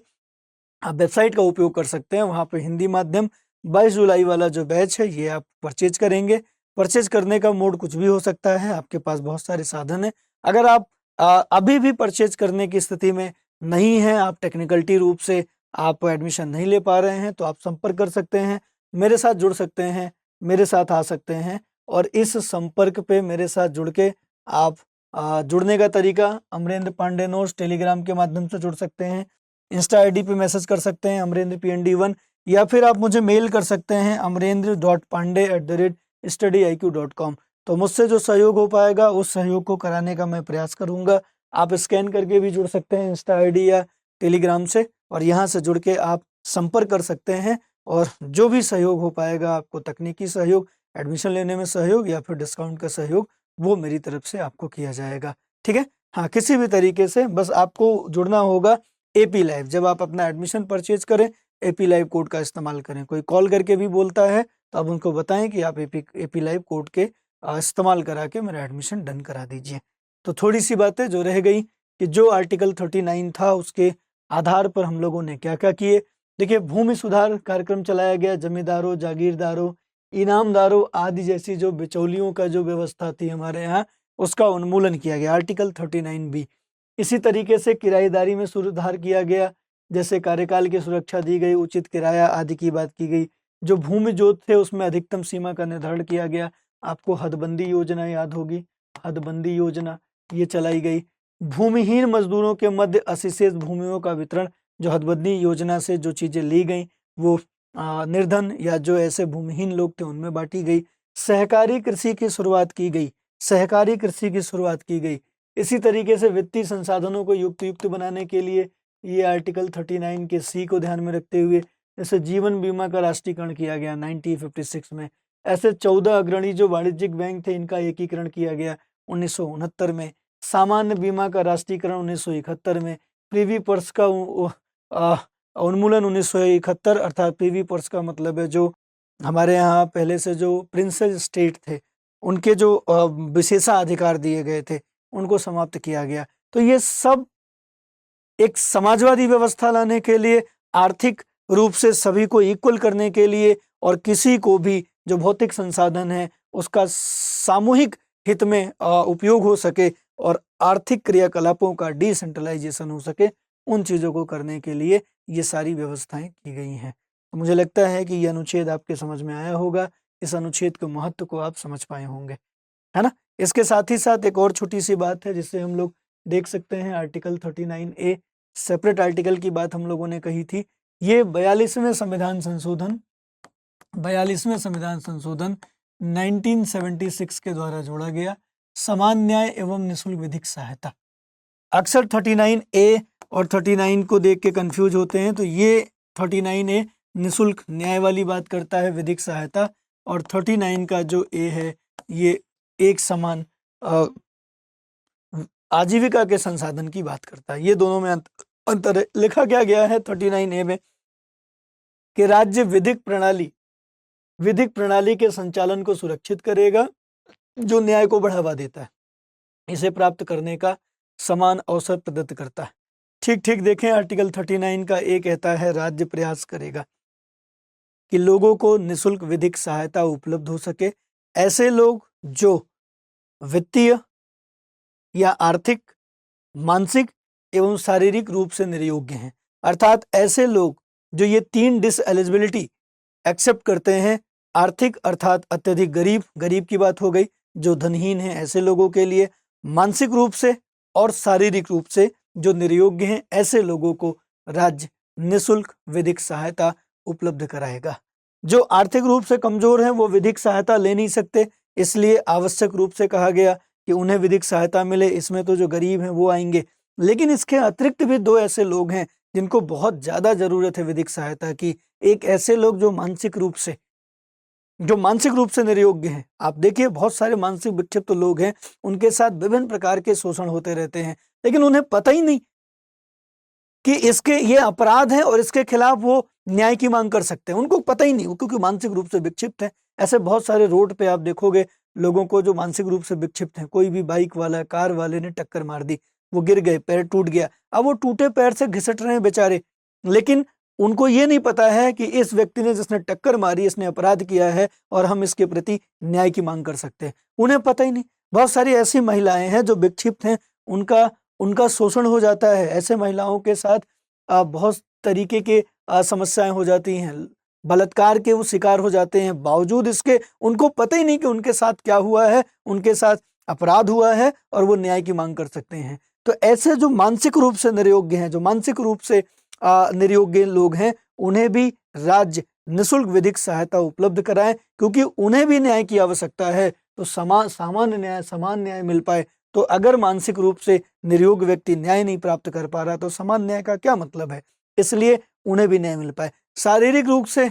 आप वेबसाइट का उपयोग कर सकते हैं। वहाँ पे हिंदी माध्यम 22 जुलाई वाला जो बैच है ये आप परचेज करेंगे। परचेज करने का मोड कुछ भी हो सकता है, आपके पास बहुत सारे साधन हैं। अगर आप अभी भी परचेज करने की स्थिति में नहीं है, आप टेक्निकलिटी रूप से आप एडमिशन नहीं ले पा रहे हैं, तो आप संपर्क कर सकते हैं, मेरे साथ जुड़ सकते हैं, मेरे साथ आ सकते हैं, और इस संपर्क पे मेरे साथ जुड़ के आप जुड़ने का तरीका अमरेंद्र पांडे नोट्स टेलीग्राम के माध्यम से जुड़ सकते हैं, इंस्टा ID पे मैसेज कर सकते हैं अमरेंद्र PND1, या फिर आप मुझे मेल कर सकते हैं amrendra.pandey@studiiq.com। तो मुझसे जो सहयोग हो पाएगा उस सहयोग को कराने का मैं प्रयास करूंगा। आप स्कैन करके भी जुड़ सकते हैं इंस्टा ID या टेलीग्राम से, और यहाँ से जुड़ के आप संपर्क कर सकते हैं, और जो भी सहयोग हो पाएगा आपको, तकनीकी सहयोग, एडमिशन लेने में सहयोग या फिर डिस्काउंट का सहयोग, वो मेरी तरफ से आपको किया जाएगा। ठीक है, हाँ, किसी भी तरीके से बस आपको जुड़ना होगा AP लाइव। जब आप अपना एडमिशन परचेज करें AP लाइव कोड का इस्तेमाल करें। कोई कॉल करके भी बोलता है तो आप उनको बताएं कि आप AP लाइव कोड के इस्तेमाल करा के मेरा एडमिशन डन करा दीजिए। तो थोड़ी सी बातें जो रह गई कि जो आर्टिकल 39 था उसके आधार पर हम लोगों ने क्या क्या किए। देखिए, भूमि सुधार कार्यक्रम चलाया गया, जमींदारों, जागीरदारों, इनामदारों आदि जैसी जो बिचौलियों का जो व्यवस्था थी हमारे यहाँ, उसका उन्मूलन किया गया, आर्टिकल 39B। इसी तरीके से किराएदारी में सुधार किया गया, जैसे कार्यकाल की सुरक्षा दी गई, उचित किराया आदि की बात की गई। जो भूमि जोत थे उसमें अधिकतम सीमा का निर्धारण किया गया। आपको हदबंदी योजना याद होगी, हदबंदी योजना ये चलाई गई। भूमिहीन मजदूरों के मध्य अशिशेष भूमियों का वितरण, जो हदबंदी योजना से जो चीजें ली गई वो निर्धन या जो ऐसे भूमिहीन लोग थे उनमें बांटी गई। सहकारी कृषि की शुरुआत की गई, सहकारी कृषि की शुरुआत की गई। इसी तरीके से वित्तीय संसाधनों को युक्त बनाने के लिए ये आर्टिकल 39 के C को ध्यान में रखते हुए जैसे जीवन बीमा का राष्ट्रीयकरण किया गया 1956 में। ऐसे 14 अग्रणी जो वाणिज्यिक बैंक थे इनका एकीकरण किया गया 1969 में। सामान्य बीमा का राष्ट्रीयकरण 1971 में। प्रीवी पर्स का उन्मूलन 1971, अर्थात प्रीवी पर्स का मतलब है जो हमारे यहाँ पहले से जो प्रिंसेस स्टेट थे उनके जो विशेषाधिकार दिए गए थे उनको समाप्त किया गया। तो ये सब एक समाजवादी व्यवस्था लाने के लिए, आर्थिक रूप से सभी को इक्वल करने के लिए, और किसी को भी जो भौतिक संसाधन है उसका सामूहिक हित में उपयोग हो सके और आर्थिक क्रियाकलापों का डिसेंट्रलाइजेशन हो सके, उन चीज़ों को करने के लिए ये सारी व्यवस्थाएं की गई हैं। तो मुझे लगता है कि ये अनुच्छेद आपके समझ में आया होगा, इस अनुच्छेद के महत्व को आप समझ पाए होंगे, है ना। इसके साथ ही साथ एक और छोटी सी बात है जिससे हम लोग देख सकते हैं, आर्टिकल 39A सेपरेट आर्टिकल की बात हम लोगों ने कही थी। ये 42वें संविधान संशोधन 42वें संविधान संशोधन 1976 के द्वारा जोड़ा गया। समान न्याय एवं निःशुल्क विधिक सहायता। अक्सर 39A और 39 को देख के कंफ्यूज होते हैं, तो ये 39A निःशुल्क न्याय वाली बात करता है, विधिक सहायता, और 39 का जो ए है ये एक समान आजीविका के संसाधन की बात करता है। ये दोनों में अंतर है। लिखा क्या गया है 39A में कि राज्य विधिक प्रणाली के संचालन को सुरक्षित करेगा जो न्याय को बढ़ावा देता है, इसे प्राप्त करने का समान अवसर प्रदत्त करता है। ठीक देखें, आर्टिकल 39 का ए कहता है राज्य प्रयास करेगा कि लोगों को निःशुल्क विधिक सहायता उपलब्ध हो सके। ऐसे लोग जो वित्तीय या आर्थिक, मानसिक एवं शारीरिक रूप से निर्योग्य हैं, अर्थात ऐसे लोग जो ये 3 डिसएलिजिबिलिटी एक्सेप्ट करते हैं, आर्थिक अर्थात अत्यधिक गरीब की बात हो गई, जो धनहीन है ऐसे लोगों के लिए, मानसिक रूप से और शारीरिक रूप से जो निर्योग्य हैं, ऐसे लोगों को राज्य निःशुल्क विधिक सहायता उपलब्ध कराएगा। जो आर्थिक रूप से कमजोर हैं वो विधिक सहायता ले नहीं सकते, इसलिए आवश्यक रूप से कहा गया कि उन्हें विधिक सहायता मिले। इसमें तो जो गरीब हैं वो आएंगे, लेकिन इसके अतिरिक्त भी 2 ऐसे लोग हैं जिनको बहुत ज्यादा जरूरत है विधिक सहायता की। एक ऐसे लोग जो मानसिक रूप से निर्योग्य हैं। आप देखिए बहुत सारे मानसिक विक्षिप्त लोग हैं, उनके साथ विभिन्न प्रकार के शोषण होते रहते हैं, लेकिन उन्हें पता ही नहीं कि इसके ये अपराध है और इसके खिलाफ वो न्याय की मांग कर सकते हैं। उनको पता ही नहीं, वो क्योंकि मानसिक रूप से विक्षिप्त है। ऐसे बहुत सारे रोड पे आप देखोगे लोगों को जो मानसिक रूप से विक्षिप्त हैं। कोई भी बाइक वाला, कार वाले ने टक्कर मार दी, वो गिर गए, पैर टूट गया, अब वो टूटे पैर से घिसट रहे हैं बेचारे, लेकिन उनको ये नहीं पता है कि इस व्यक्ति ने जिसने टक्कर मारी, इसने अपराध किया है और हम इसके प्रति न्याय की मांग कर सकते हैं। उन्हें पता ही नहीं। बहुत सारी ऐसी महिलाएं हैं जो विक्षिप्त हैं, उनका शोषण हो जाता है। ऐसे महिलाओं के साथ बहुत तरीके के समस्याएं हो जाती हैं, बलात्कार के वो शिकार हो जाते हैं। बावजूद इसके उनको पता ही नहीं कि उनके साथ क्या हुआ है, उनके साथ अपराध हुआ है और वो न्याय की मांग कर सकते हैं। तो ऐसे जो मानसिक रूप से निर्योग्य हैं, जो मानसिक रूप से निर्योग्य लोग हैं, उन्हें भी राज्य निःशुल्क विधिक सहायता उपलब्ध कराएं, क्योंकि उन्हें भी न्याय की आवश्यकता है। तो समान न्याय मिल पाए। तो अगर मानसिक रूप से निर्योग्य व्यक्ति न्याय नहीं प्राप्त कर पा रहा तो समान न्याय का क्या मतलब है, इसलिए उन्हें भी न्याय मिल पाए। शारीरिक रूप से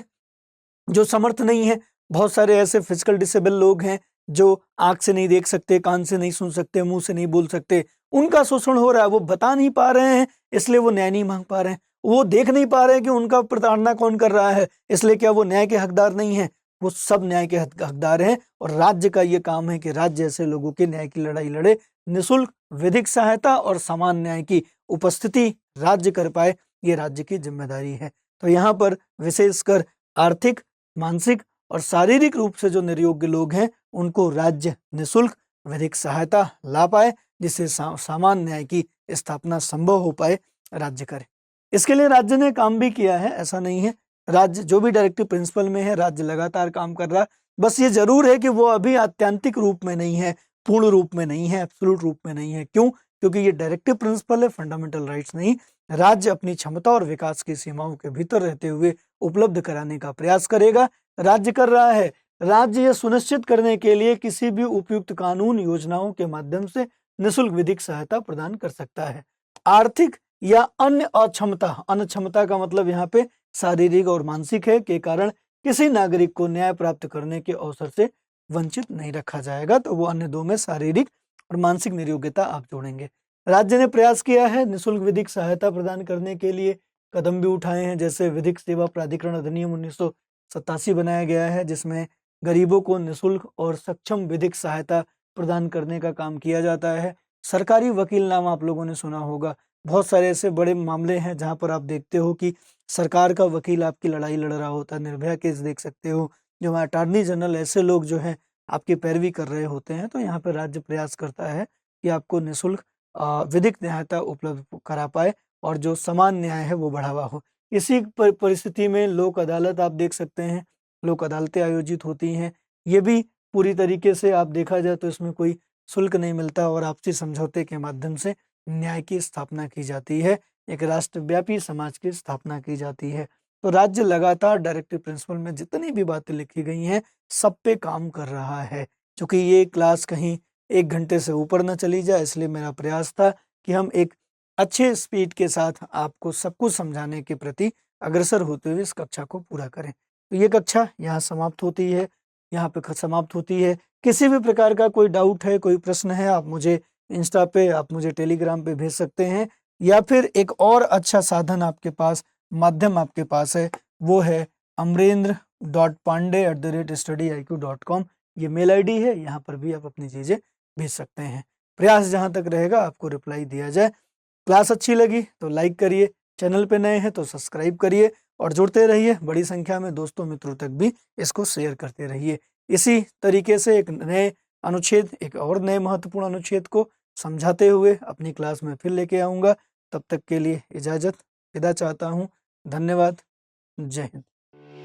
जो समर्थ नहीं है, बहुत सारे ऐसे फिजिकल डिसेबल लोग हैं जो आंख से नहीं देख सकते, कान से नहीं सुन सकते, मुंह से नहीं बोल सकते, उनका शोषण हो रहा है, वो बता नहीं पा रहे हैं, इसलिए वो न्याय नहीं मांग पा रहे हैं। वो देख नहीं पा रहे हैं कि उनका प्रताड़ना कौन कर रहा है, इसलिए क्या वो न्याय के हकदार नहीं है? वो सब न्याय के हकदार हैं और राज्य का ये काम है कि राज्य ऐसे लोगों के न्याय की लड़ाई लड़े। निःशुल्क विधिक सहायता और समान न्याय की उपस्थिति राज्य कर पाए, ये राज्य की जिम्मेदारी है। तो यहाँ पर विशेषकर आर्थिक, मानसिक और शारीरिक रूप से जो निर्योग्य लोग हैं, उनको राज्य निःशुल्क विधिक सहायता ला पाए, जिससे समान न्याय की स्थापना संभव हो पाए, राज्य करे। इसके लिए राज्य ने काम भी किया है, ऐसा नहीं है। राज्य जो भी डायरेक्टिव प्रिंसिपल में है, राज्य लगातार काम कर रहा है। बस ये जरूर है कि वो अभी आत्यंतिक रूप में नहीं है, पूर्ण रूप में नहीं है, एब्सोल्यूट रूप में नहीं है। क्यों? क्योंकि ये डायरेक्टिव प्रिंसिपल है, फंडामेंटल राइट्स नहीं। राज्य अपनी क्षमता और विकास की सीमाओं के भीतर रहते हुए उपलब्ध कराने का प्रयास करेगा, राज्य कर रहा है। राज्य यह सुनिश्चित करने के लिए किसी भी उपयुक्त कानून योजनाओं के माध्यम से निःशुल्क विधिक सहायता प्रदान कर सकता है। आर्थिक या अन्य अक्षमता का मतलब यहाँ पे शारीरिक और मानसिक है, के कारण किसी नागरिक को न्याय प्राप्त करने के अवसर से वंचित नहीं रखा जाएगा। तो वो अन्य 2 में शारीरिक और मानसिक निर्योग्यता आप जोड़ेंगे। राज्य ने प्रयास किया है निःशुल्क विधिक सहायता प्रदान करने के लिए, कदम भी उठाए हैं। जैसे विधिक सेवा प्राधिकरण अधिनियम 1987 बनाया गया है, जिसमें गरीबों को निःशुल्क और सक्षम विधिक सहायता प्रदान करने का काम किया जाता है। सरकारी वकील नाम आप लोगों ने सुना होगा। बहुत सारे ऐसे बड़े मामले हैं जहां पर आप देखते हो कि सरकार का वकील आपकी लड़ाई लड़ रहा होता है। निर्भया केस देख सकते हो, जो अटॉर्नी जनरल, ऐसे लोग जो हैं आपकी पैरवी कर रहे होते हैं। तो यहाँ पर राज्य प्रयास करता है कि आपको निःशुल्क विधिक न्यायता उपलब्ध करा पाए और जो समान न्याय है वो बढ़ावा हो। इसी परिस्थिति में लोक अदालत आप देख सकते हैं, लोक अदालतें आयोजित होती हैं। ये भी पूरी तरीके से आप देखा जाए तो इसमें कोई शुल्क नहीं मिलता और आपसी समझौते के माध्यम से न्याय की स्थापना की जाती है, एक राष्ट्रव्यापी समाज की स्थापना की जाती है। तो राज्य लगातार डायरेक्टिव प्रिंसिपल में जितनी भी बातें लिखी गई हैं सब पे काम कर रहा है। क्योंकि ये क्लास कहीं 1 घंटे से ऊपर न चली जाए, इसलिए मेरा प्रयास था कि हम एक अच्छे स्पीड के साथ आपको सब कुछ समझाने के प्रति अग्रसर होते हुए इस कक्षा को पूरा करें। तो ये कक्षा यहाँ समाप्त होती है, यहाँ पे समाप्त होती है। किसी भी प्रकार का कोई डाउट है, कोई प्रश्न है, आप मुझे इंस्टा पे, आप मुझे टेलीग्राम पे भेज सकते हैं, या फिर एक और अच्छा साधन आपके पास, माध्यम आपके पास है, वो है amrendra.pandey@studiiq.com। ये मेल आईडी है, यहाँ पर भी आप अपनी चीज़ें भेज सकते हैं। प्रयास जहाँ तक रहेगा आपको रिप्लाई दिया जाए। क्लास अच्छी लगी तो लाइक करिए, चैनल पे नए हैं तो सब्सक्राइब करिए और जुड़ते रहिए। बड़ी संख्या में दोस्तों मित्रों तक भी इसको शेयर करते रहिए। इसी तरीके से एक नए अनुच्छेद, एक और नए महत्वपूर्ण अनुच्छेद को समझाते हुए अपनी क्लास में फिर लेके आऊँगा। तब तक के लिए इजाज़त, विदा चाहता हूँ। धन्यवाद। जय हिंद।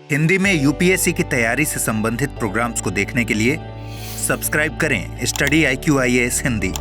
हिंदी में यूपीएससी की तैयारी से संबंधित प्रोग्राम्स को देखने के लिए सब्सक्राइब करें स्टडी IQ IAS हिंदी।